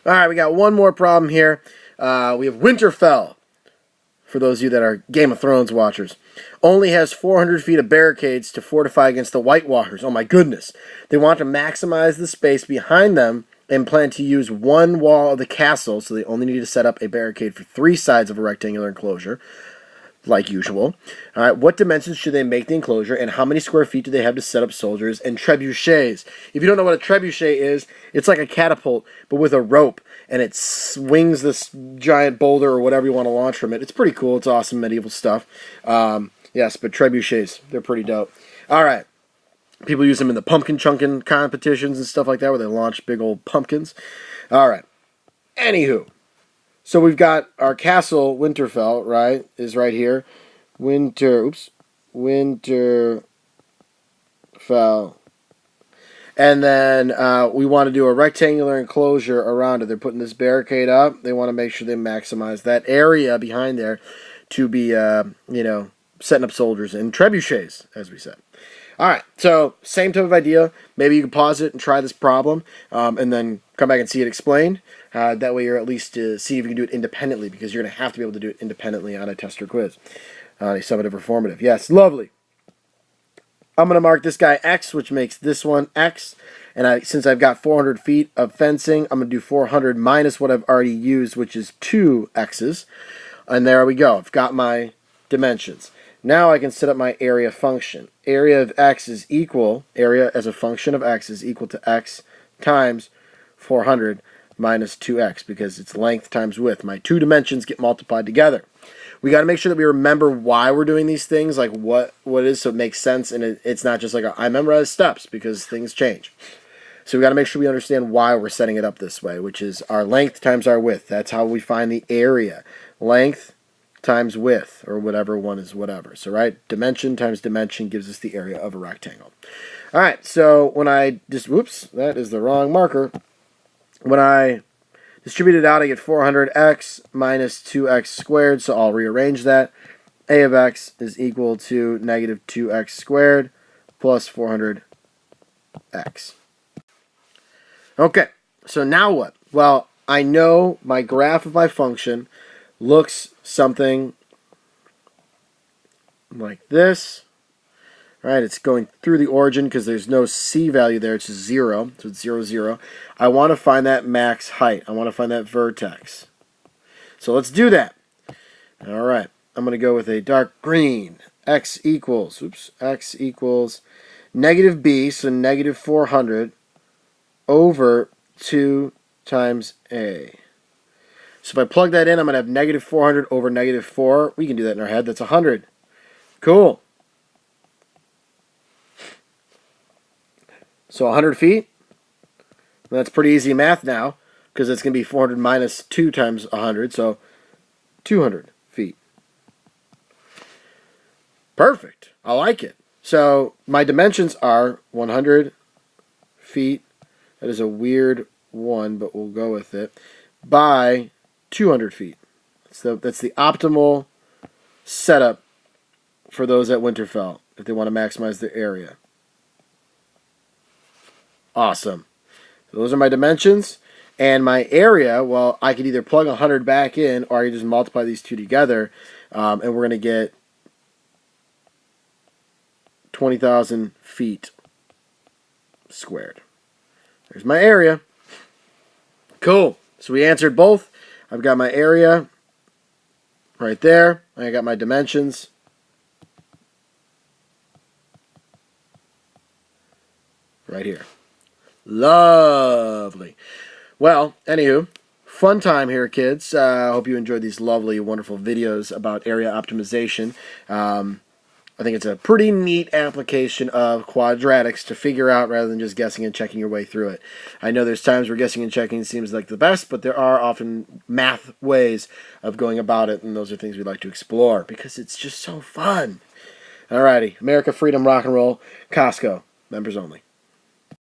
All right, we got one more problem here. We have Winterfell. For those of you that are Game of Thrones watchers, only has 400 feet of barricades to fortify against the White Walkers. Oh my goodness. They want to maximize the space behind them and plan to use one wall of the castle, so they only need to set up a barricade for 3 sides of a rectangular enclosure, like usual. All right, what dimensions should they make the enclosure, and how many square feet do they have to set up soldiers and trebuchets? If you don't know what a trebuchet is, it's like a catapult, but with a rope, and it swings this giant boulder or whatever you want to launch from it. It's pretty cool. It's awesome medieval stuff. Yes, but trebuchets, they're pretty dope. All right. People use them in the pumpkin chunking competitions and stuff like that, where they launch big old pumpkins. All right. Anywho. So we've got our castle, Winterfell, right, is right here. Winterfell. And then we want to do a rectangular enclosure around it. They're putting this barricade up. They want to make sure they maximize that area behind there to be, setting up soldiers and trebuchets, as we said. All right, so same type of idea. Maybe you can pause it and try this problem, and then come back and see it explained. That way you're at least see if you can do it independently, because you're going to have to be able to do it independently on a test or quiz. A summative or formative. Yes, lovely. I'm going to mark this guy X, which makes this one X. And since I've got 400 feet of fencing, I'm going to do 400 minus what I've already used, which is 2 X's. And there we go. I've got my dimensions. Now I can set up my area function. Area of X is equal, area as a function of X is equal to X times 400 minus 2X, because it's length times width. My 2 dimensions get multiplied together. We got to make sure that we remember why we're doing these things, like what it is, so it makes sense, and it's not just like I memorize steps, because things change. So we got to make sure we understand why we're setting it up this way, which is our length times our width. That's how we find the area. Length times width, or whatever one is whatever. So, right, dimension times dimension gives us the area of a rectangle. All right, so when I just, whoops, that is the wrong marker. When I distribute it out, I get 400x minus 2x squared, so I'll rearrange that. A of x is equal to negative 2x squared plus 400x. Okay, so now what? Well, I know my graph of my function looks something like this. Right, it's going through the origin because there's no c value there. It's just 0, so it's 0, 0. I want to find that max height. I want to find that vertex. So let's do that. All right, I'm going to go with a dark green. X equals negative b, so negative 400 over 2 times a. So if I plug that in, I'm going to have negative 400 over negative 4. We can do that in our head. That's 100. Cool. So 100 feet. That's pretty easy math now, because it's going to be 400 minus 2 times 100, so 200 feet. Perfect. I like it. So my dimensions are 100 feet. That is a weird one, but we'll go with it. By 200 feet. So that's the optimal setup for those at Winterfell if they want to maximize their area. Awesome. So those are my dimensions. And my area, well, I could either plug 100 back in, or I could just multiply these two together, and we're going to get 20,000 feet squared. There's my area. Cool. So we answered both. I've got my area right there. I got my dimensions. Right here. Lovely. Well, anywho, fun time here, kids. I hope you enjoyed these lovely, wonderful videos about area optimization. I think it's a pretty neat application of quadratics to figure out rather than just guessing and checking your way through it. I know there's times where guessing and checking seems like the best, but there are often math ways of going about it, and those are things we'd like to explore because it's just so fun. Alrighty, America, freedom, rock and roll, Costco, members only.